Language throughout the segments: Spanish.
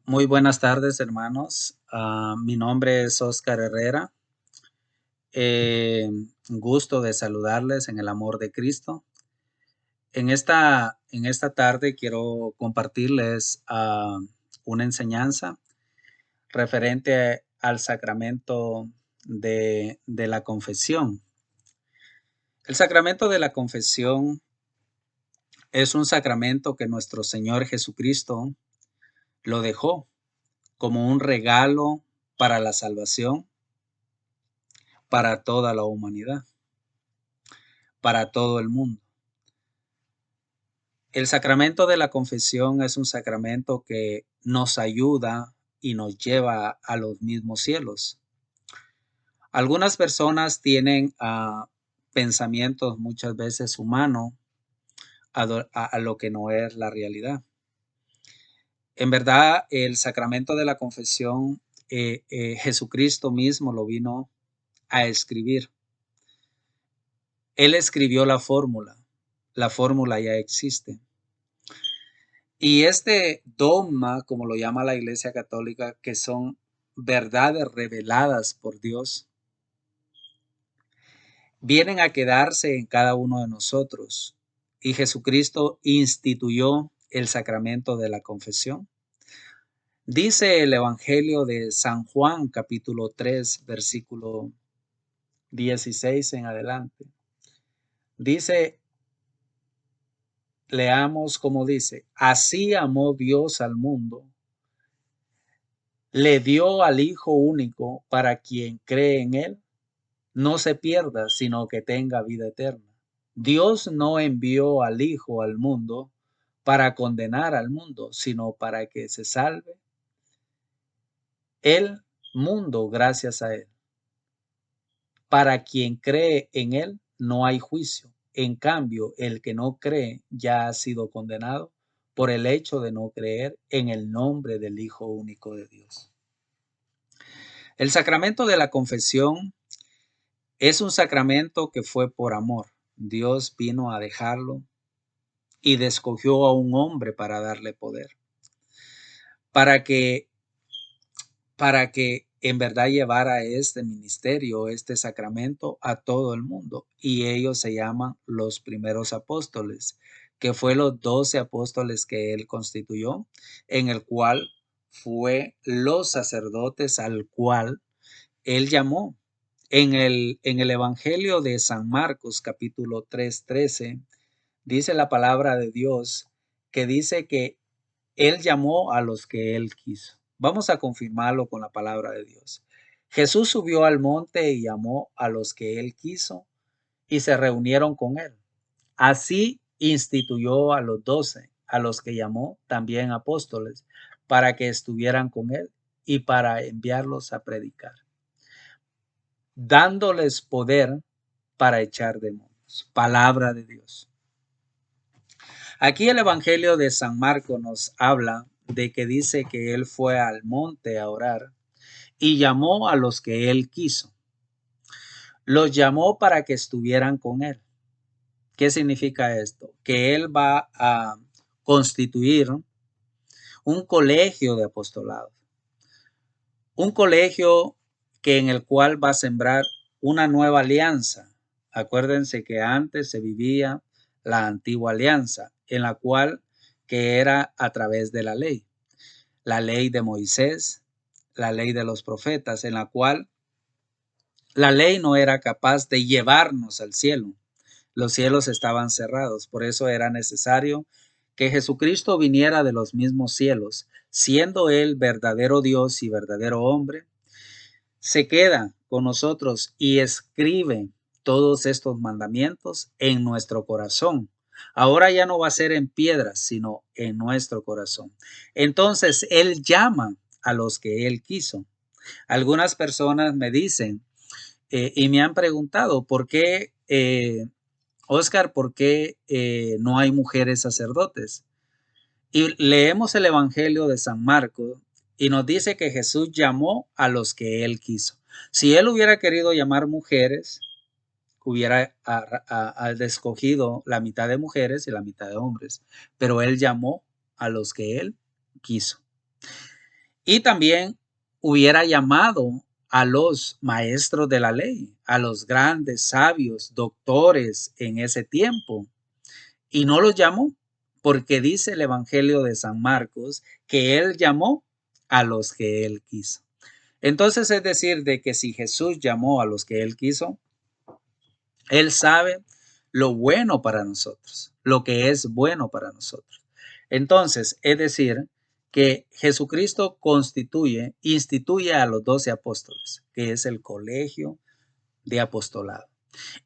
Muy buenas tardes, hermanos. Mi nombre es Oscar Herrera. Un gusto de saludarles en el amor de Cristo. En esta tarde quiero compartirles una enseñanza referente al sacramento de la confesión. El sacramento de la confesión es un sacramento que nuestro Señor Jesucristo lo dejó como un regalo para la salvación para toda la humanidad, para todo el mundo. El sacramento de la confesión es un sacramento que nos ayuda y nos lleva a los mismos cielos. Algunas personas tienen pensamientos muchas veces humanos a lo que no es la realidad. En verdad, el sacramento de la confesión, Jesucristo mismo lo vino a escribir. Él escribió la fórmula ya existe. Y este dogma, como lo llama la Iglesia Católica, que son verdades reveladas por Dios, vienen a quedarse en cada uno de nosotros. Y Jesucristo instituyó el sacramento de la confesión. Dice el Evangelio de San Juan, capítulo 3, versículo 16 en adelante. Dice, leamos como dice, así amó Dios al mundo, le dio al Hijo único para quien cree en él no se pierda, sino que tenga vida eterna. Dios no envió al Hijo al mundo para condenar al mundo, sino para que se salve el mundo gracias a él. Para quien cree en él no hay juicio. En cambio, el que no cree ya ha sido condenado por el hecho de no creer en el nombre del Hijo único de Dios. El sacramento de la confesión es un sacramento que fue por amor. Dios vino a dejarlo y escogió a un hombre para darle poder, para que, para que en verdad llevara este ministerio, este sacramento a todo el mundo. Y ellos se llaman los primeros apóstoles, que fue los 12 apóstoles que él constituyó, en el cual fue los sacerdotes al cual él llamó. En el Evangelio de San Marcos, capítulo 3:13, dice la palabra de Dios que dice que él llamó a los que él quiso. Vamos a confirmarlo con la palabra de Dios. Jesús subió al monte y llamó a los que él quiso y se reunieron con él. Así instituyó a los 12, a los que llamó también apóstoles, para que estuvieran con él y para enviarlos a predicar, dándoles poder para echar demonios. Palabra de Dios. Aquí el Evangelio de San Marcos nos habla de que dice que él fue al monte a orar y llamó a los que él quiso. Los llamó para que estuvieran con él. ¿Qué significa esto? Que él va a constituir un colegio de apostolado. Un colegio que en el cual va a sembrar una nueva alianza. Acuérdense que antes se vivía la antigua alianza, en la cual que era a través de la ley de Moisés, la ley de los profetas, en la cual la ley no era capaz de llevarnos al cielo. Los cielos estaban cerrados, por eso era necesario que Jesucristo viniera de los mismos cielos, siendo él verdadero Dios y verdadero hombre, se queda con nosotros y escribe todos estos mandamientos en nuestro corazón. Ahora ya no va a ser en piedras, sino en nuestro corazón. Entonces, él llama a los que él quiso. Algunas personas me dicen y me han preguntado, ¿por qué, Oscar, por qué no hay mujeres sacerdotes? Y leemos el Evangelio de San Marcos y nos dice que Jesús llamó a los que él quiso. Si él hubiera querido llamar mujeres, hubiera escogido la mitad de mujeres y la mitad de hombres, pero él llamó a los que él quiso. Y también hubiera llamado a los maestros de la ley, a los grandes sabios, doctores en ese tiempo. Y no los llamó, porque dice el Evangelio de San Marcos que él llamó a los que él quiso. Entonces es decir, de que si Jesús llamó a los que él quiso, él sabe lo bueno para nosotros, lo que es bueno para nosotros. Entonces, es decir, que Jesucristo instituye a los 12 apóstoles, que es el colegio de apostolado.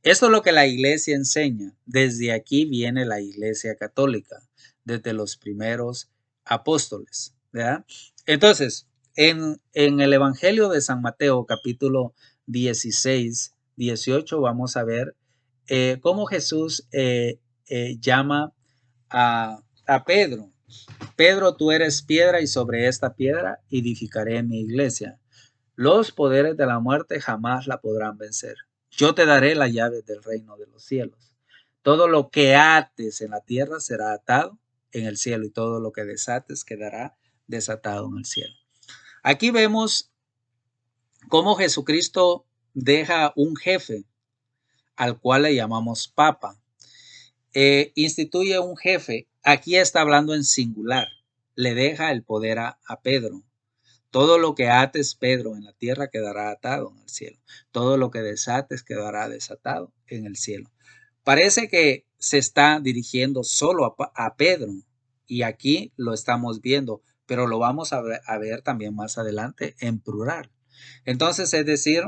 Esto es lo que la iglesia enseña. Desde aquí viene la iglesia católica, desde los primeros apóstoles, ¿verdad? Entonces, en el Evangelio de San Mateo, capítulo 16, 18, vamos a ver cómo Jesús llama a Pedro. Pedro, tú eres piedra y sobre esta piedra edificaré mi iglesia. Los poderes de la muerte jamás la podrán vencer. Yo te daré las llaves del reino de los cielos. Todo lo que ates en la tierra será atado en el cielo y todo lo que desates quedará desatado en el cielo. Aquí vemos cómo Jesucristo deja un jefe al cual le llamamos papa. Instituye un jefe. Aquí está hablando en singular. Le deja el poder a Pedro. Todo lo que ates, Pedro, en la tierra quedará atado en el cielo. Todo lo que desates quedará desatado en el cielo. Parece que se está dirigiendo solo a Pedro y aquí lo estamos viendo, pero lo vamos a ver también más adelante en plural. Entonces, es decir,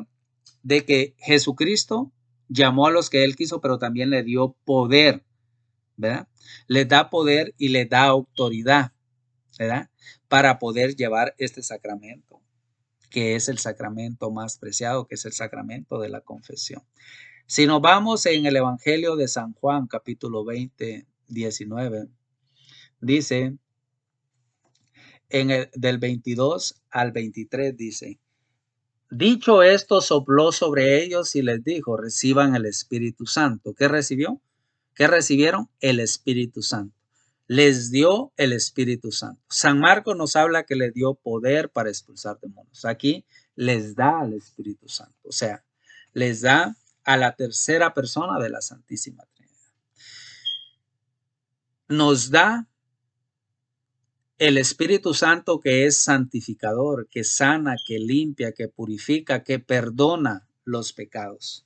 de que Jesucristo llamó a los que él quiso, pero también le dio poder, ¿verdad? Le da poder y le da autoridad, ¿verdad? Para poder llevar este sacramento, que es el sacramento más preciado, que es el sacramento de la confesión. Si nos vamos en el Evangelio de San Juan, capítulo 20, 19, dice, del 22 al 23, dice, dicho esto, sopló sobre ellos y les dijo, reciban el Espíritu Santo. ¿Qué recibió? ¿Qué recibieron? El Espíritu Santo. Les dio el Espíritu Santo. San Marcos nos habla que le dio poder para expulsar demonios. Aquí les da al Espíritu Santo. O sea, les da a la tercera persona de la Santísima Trinidad. Nos da el Espíritu Santo, que es santificador, que sana, que limpia, que purifica, que perdona los pecados.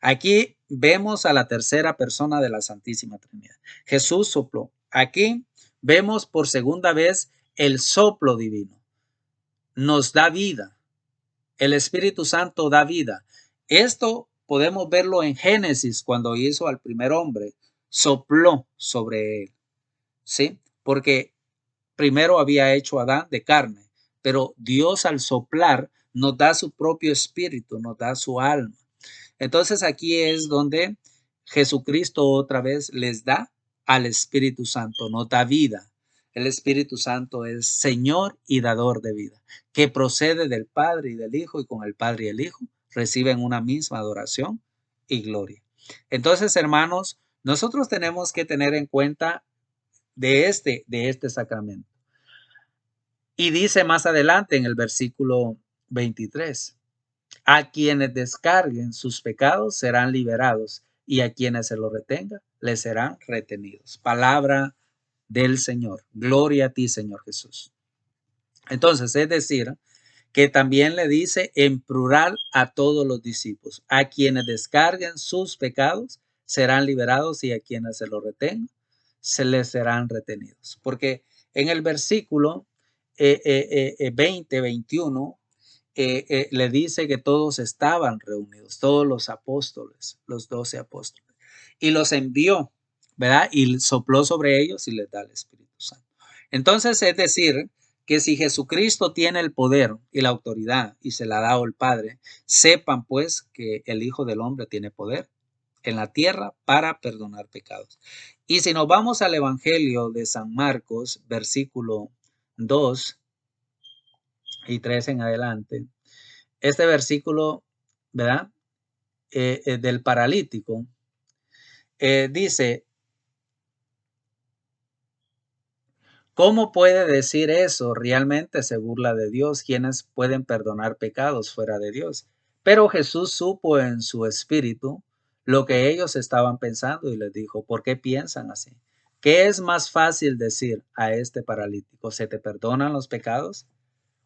Aquí vemos a la tercera persona de la Santísima Trinidad. Jesús sopló. Aquí vemos por segunda vez el soplo divino. Nos da vida. El Espíritu Santo da vida. Esto podemos verlo en Génesis, cuando hizo al primer hombre, sopló sobre él. ¿Sí? Porque primero había hecho a Adán de carne, pero Dios al soplar nos da su propio espíritu, nos da su alma. Entonces aquí es donde Jesucristo otra vez les da al Espíritu Santo, nos da vida. El Espíritu Santo es Señor y dador de vida, que procede del Padre y del Hijo, y con el Padre y el Hijo reciben una misma adoración y gloria. Entonces, hermanos, nosotros tenemos que tener en cuenta de este sacramento. Y dice más adelante en el versículo 23, a quienes descarguen sus pecados serán liberados y a quienes se lo retenga les serán retenidos. Palabra del Señor. Gloria a ti, Señor Jesús. Entonces, es decir, que también le dice en plural a todos los discípulos, a quienes descarguen sus pecados serán liberados y a quienes se lo retengan se les serán retenidos. Porque en el versículo 20, 21, le dice que todos estaban reunidos, todos los apóstoles, los 12 apóstoles, y los envió, ¿verdad? Y sopló sobre ellos y les da el Espíritu Santo. Entonces, es decir, que si Jesucristo tiene el poder y la autoridad y se la ha dado el Padre, sepan pues que el Hijo del Hombre tiene poder en la tierra para perdonar pecados. Y si nos vamos al Evangelio de San Marcos, versículo 2 y 3 en adelante, este versículo, ¿verdad? Del paralítico, dice, ¿Cómo puede decir eso? Realmente se burla de Dios. ¿Quiénes pueden perdonar pecados fuera de Dios? Pero Jesús supo en su espíritu lo que ellos estaban pensando y les dijo, ¿por qué piensan así? ¿Qué es más fácil decir a este paralítico, se te perdonan los pecados?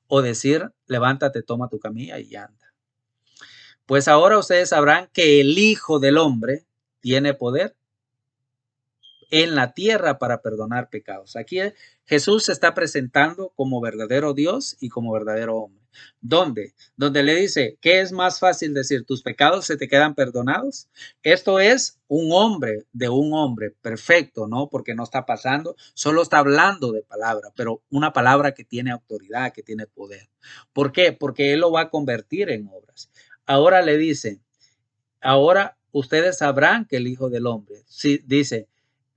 O decir, levántate, toma tu camilla y anda. Pues ahora ustedes sabrán que el Hijo del Hombre tiene poder en la tierra para perdonar pecados. Aquí Jesús se está presentando como verdadero Dios y como verdadero hombre. ¿Dónde? Donde le dice, ¿qué es más fácil decir? ¿Tus pecados se te quedan perdonados? Esto es un hombre de un hombre perfecto, ¿no? Porque no está pasando, solo está hablando de palabra, pero una palabra que tiene autoridad, que tiene poder. ¿Por qué? Porque él lo va a convertir en obras. Ahora le dice, ahora ustedes sabrán que el Hijo del Hombre, sí, dice,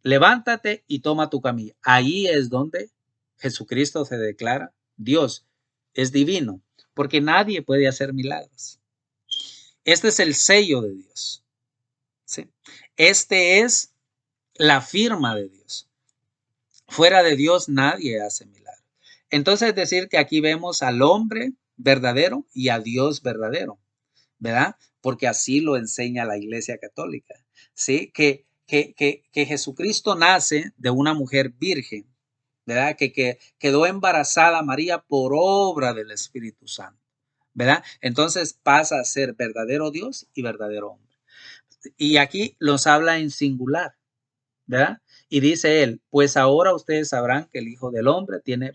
levántate y toma tu camilla. Ahí es donde Jesucristo se declara Dios, es divino, porque nadie puede hacer milagros. Este es el sello de Dios. ¿Sí? Este es la firma de Dios. Fuera de Dios nadie hace milagros. Entonces es decir que aquí vemos al hombre verdadero y a Dios verdadero, ¿verdad? Porque así lo enseña la Iglesia Católica, ¿sí? Que Jesucristo nace de una mujer virgen, ¿verdad? Que quedó embarazada María por obra del Espíritu Santo, ¿verdad? Entonces pasa a ser verdadero Dios y verdadero hombre. Y aquí los habla en singular, ¿verdad? Y dice él, pues ahora ustedes sabrán que el Hijo del Hombre tiene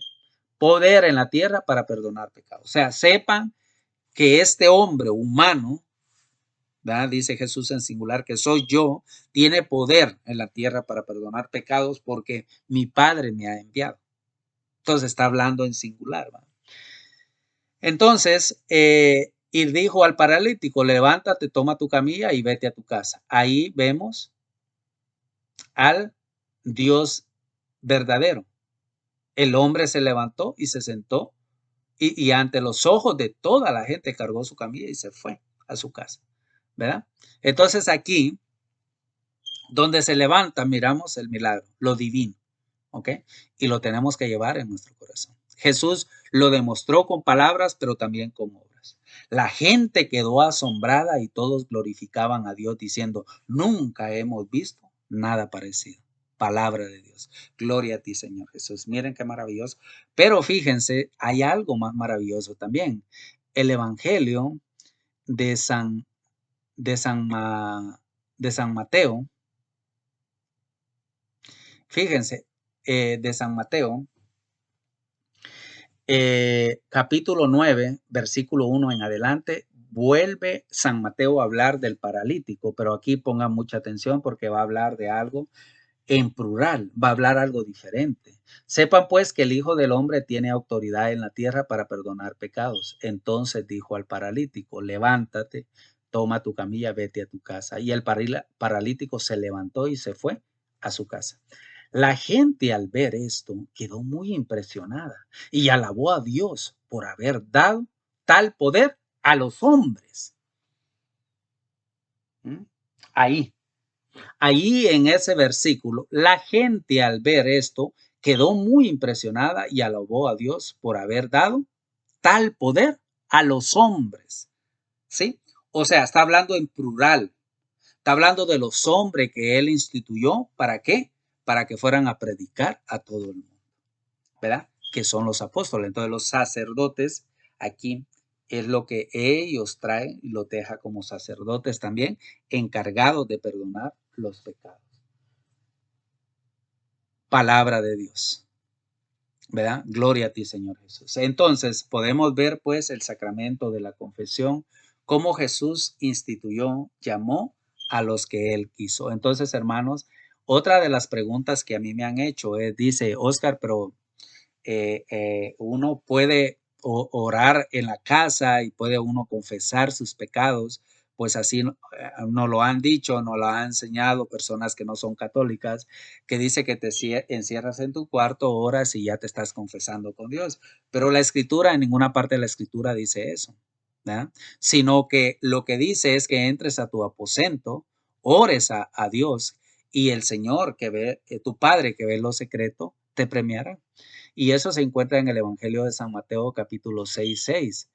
poder en la tierra para perdonar pecados. O sea, sepan que este hombre humano, ¿verdad? Dice Jesús en singular que soy yo, tiene poder en la tierra para perdonar pecados porque mi Padre me ha enviado. Entonces está hablando en singular, ¿verdad? Entonces, y dijo al paralítico, levántate, toma tu camilla y vete a tu casa. Ahí vemos al Dios verdadero. El hombre se levantó y se sentó y ante los ojos de toda la gente cargó su camilla y se fue a su casa, ¿verdad? Entonces aquí, donde se levanta, miramos el milagro, lo divino, ¿ok? Y lo tenemos que llevar en nuestro corazón. Jesús lo demostró con palabras, pero también con obras. La gente quedó asombrada y todos glorificaban a Dios diciendo, nunca hemos visto nada parecido. Palabra de Dios. Gloria a ti, Señor Jesús. Miren qué maravilloso. Pero fíjense, hay algo más maravilloso también. El Evangelio de San, de San, de San Mateo, fíjense, de San Mateo, capítulo 9, versículo 1 en adelante, vuelve San Mateo a hablar del paralítico, pero aquí pongan mucha atención porque va a hablar de algo en plural, va a hablar algo diferente. Sepan pues que el Hijo del Hombre tiene autoridad en la tierra para perdonar pecados. Entonces dijo al paralítico, levántate, toma tu camilla, vete a tu casa. Y el paralítico se levantó y se fue a su casa. La gente al ver esto quedó muy impresionada y alabó a Dios por haber dado tal poder a los hombres. Ahí en ese versículo, la gente al ver esto quedó muy impresionada y alabó a Dios por haber dado tal poder a los hombres. ¿Sí? O sea, está hablando en plural. Está hablando de los hombres que él instituyó. ¿Para qué? Para que fueran a predicar a todo el mundo, ¿verdad? Que son los apóstoles. Entonces los sacerdotes aquí es lo que ellos traen y lo deja como sacerdotes también encargados de perdonar los pecados. Palabra de Dios, ¿verdad? Gloria a ti, Señor Jesús. Entonces podemos ver pues el sacramento de la confesión, cómo Jesús instituyó, llamó a los que él quiso. Entonces, hermanos, otra de las preguntas que a mí me han hecho es, dice, Oscar, pero uno puede orar en la casa y puede uno confesar sus pecados, pues así nos lo han dicho, nos lo han enseñado personas que no son católicas, que dice que te encierras en tu cuarto, oras y ya te estás confesando con Dios. Pero la escritura, en ninguna parte de la escritura dice eso, ¿verdad? Sino que lo que dice es que entres a tu aposento, ores a Dios y el Señor que ve, tu Padre que ve lo secreto, te premiará. Y eso se encuentra en el Evangelio de San Mateo capítulo 6:6.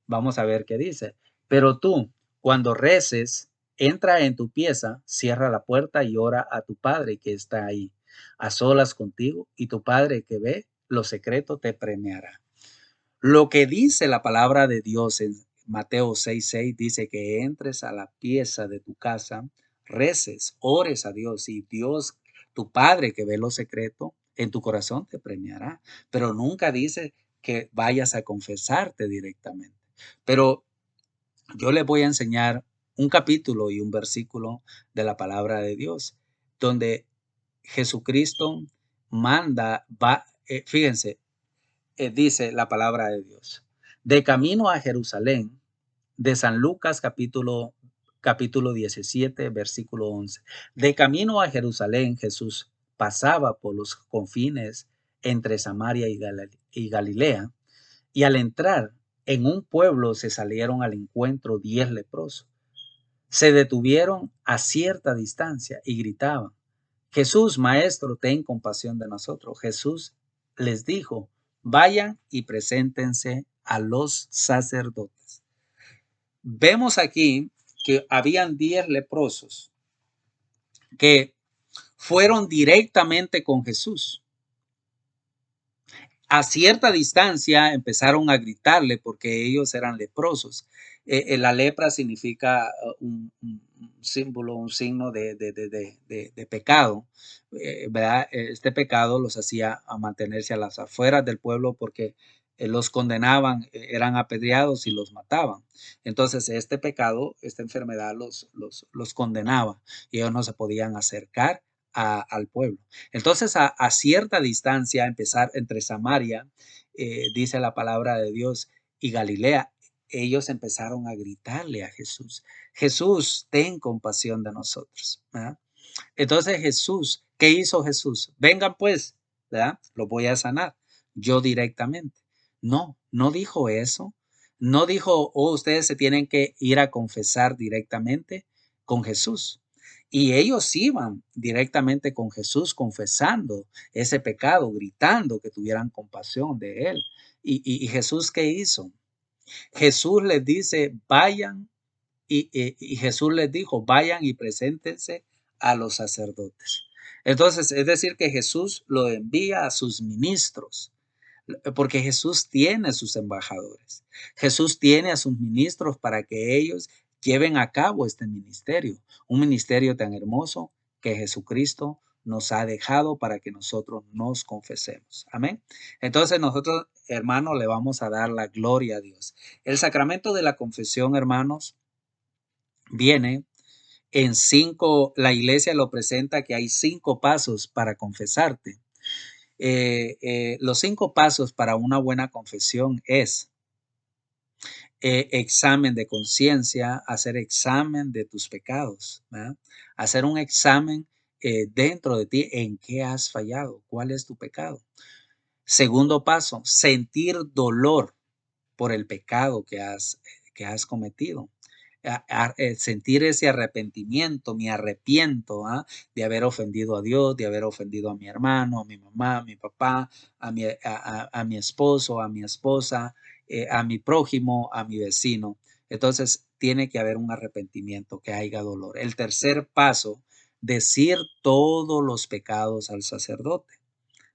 Vamos a ver qué dice. Pero tú, cuando reces, entra en tu pieza, cierra la puerta y ora a tu Padre que está ahí, a solas contigo, y tu Padre que ve lo secreto te premiará. Lo que dice la palabra de Dios en Mateo 6:6 dice que entres a la pieza de tu casa, reces, ores a Dios y Dios, tu Padre que ve lo secreto, en tu corazón te premiará. Pero nunca dice que vayas a confesarte directamente. Pero yo les voy a enseñar un capítulo y un versículo de la palabra de Dios, donde Jesucristo manda, fíjense, dice la palabra de Dios. De camino a Jerusalén, de San Lucas capítulo 17, versículo 11. De camino a Jerusalén, Jesús pasaba por los confines entre Samaria y Galilea, y al entrar en un pueblo se salieron al encuentro 10 leprosos. Se detuvieron a cierta distancia y gritaban: Jesús, Maestro, ten compasión de nosotros. Jesús les dijo: vayan y preséntense a los sacerdotes. Vemos aquí que habían 10 leprosos que fueron directamente con Jesús. A cierta distancia empezaron a gritarle porque ellos eran leprosos. La lepra significa un símbolo, un signo de pecado, ¿verdad? Este pecado los hacía a mantenerse a las afueras del pueblo porque los condenaban, eran apedreados y los mataban. Entonces este pecado, esta enfermedad los condenaba y ellos no se podían acercar al pueblo. Entonces, a cierta distancia, empezar entre Samaria, dice la palabra de Dios, y Galilea, ellos empezaron a gritarle a Jesús: Jesús, ten compasión de nosotros. ¿Verdad? Entonces Jesús, ¿qué hizo Jesús? Vengan pues, ¿verdad? Los voy a sanar, yo directamente. No, no dijo eso. No dijo: oh, ustedes se tienen que ir a confesar directamente con Jesús. Y ellos iban directamente con Jesús confesando ese pecado, gritando que tuvieran compasión de él. ¿Y Jesús qué hizo? Jesús les dice: vayan, y Jesús les dijo: vayan y preséntense a los sacerdotes. Entonces, es decir, que Jesús lo envía a sus ministros, porque Jesús tiene sus embajadores. Jesús tiene a sus ministros para que ellos lleven a cabo este ministerio, un ministerio tan hermoso que Jesucristo nos ha dejado para que nosotros nos confesemos. Amén. Entonces nosotros, hermanos, le vamos a dar la gloria a Dios. El sacramento de la confesión, hermanos, viene en 5, la iglesia lo presenta que hay 5 pasos para confesarte. Los 5 pasos para una buena confesión es examen de conciencia, hacer examen de tus pecados, ¿verdad? Hacer un examen dentro de ti en qué has fallado, cuál es tu pecado. Segundo paso, sentir dolor por el pecado que has cometido. Sentir ese arrepentimiento, me arrepiento de haber ofendido a Dios, de haber ofendido a mi hermano, a mi mamá, a mi papá, a mi esposo, a mi esposa, a mi prójimo, a mi vecino. Entonces tiene que haber un arrepentimiento, que haya dolor. El tercer paso, decir todos los pecados al sacerdote.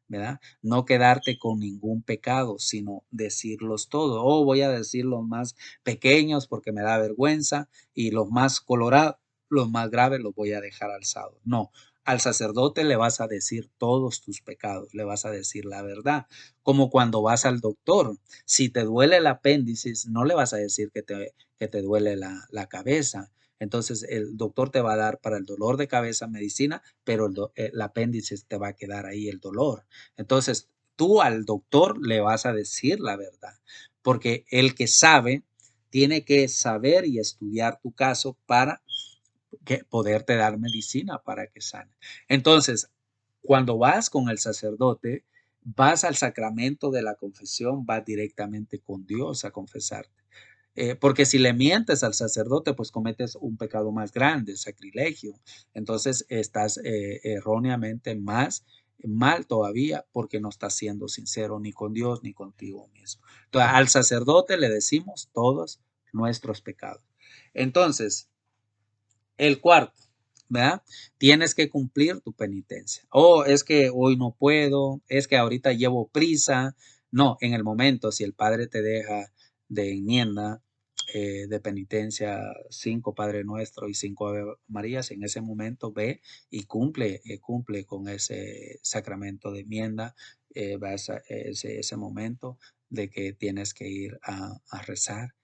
¿Verdad? No quedarte con ningún pecado, sino decirlos todos. O voy a decir los más pequeños porque me da vergüenza, y los más colorados, los más graves los voy a dejar alzados. No, al sacerdote le vas a decir todos tus pecados, le vas a decir la verdad. Como cuando vas al doctor, si te duele el apéndice, no le vas a decir que te duele la cabeza. Entonces el doctor te va a dar para el dolor de cabeza medicina, pero el apéndice te va a quedar ahí el dolor. Entonces, tú al doctor le vas a decir la verdad, porque el que sabe tiene que saber y estudiar tu caso para poderte dar medicina para que sane. Entonces, cuando vas con el sacerdote, vas al sacramento de la confesión, vas directamente con Dios a confesarte. Porque si le mientes al sacerdote, pues cometes un pecado más grande, sacrilegio. Entonces estás erróneamente más mal todavía porque no estás siendo sincero ni con Dios ni contigo mismo. Entonces, al sacerdote le decimos todos nuestros pecados. Entonces, el cuarto, ¿verdad? Tienes que cumplir tu penitencia. Oh, es que hoy no puedo, es que ahorita llevo prisa. No, en el momento, si el Padre te deja de enmienda, de penitencia, 5 Padre Nuestro y 5 Ave Marías, en ese momento ve y cumple con ese sacramento de enmienda, ese momento de que tienes que ir a rezar,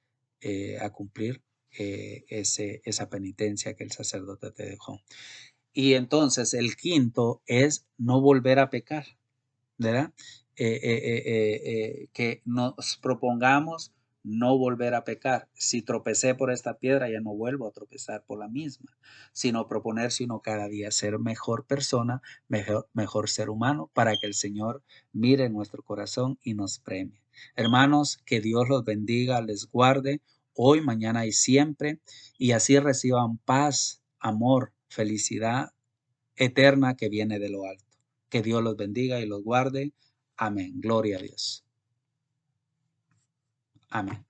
a cumplir esa penitencia que el sacerdote te dejó. Y entonces el quinto es no volver a pecar, ¿verdad? Que nos propongamos no volver a pecar. Si tropecé por esta piedra, ya no vuelvo a tropezar por la misma, sino proponerse uno cada día ser mejor persona, mejor ser humano, para que el Señor mire nuestro corazón y nos premie. Hermanos, que Dios los bendiga, les guarde hoy, mañana y siempre, y así reciban paz, amor, felicidad eterna que viene de lo alto. Que Dios los bendiga y los guarde. Amén. Gloria a Dios. Amén.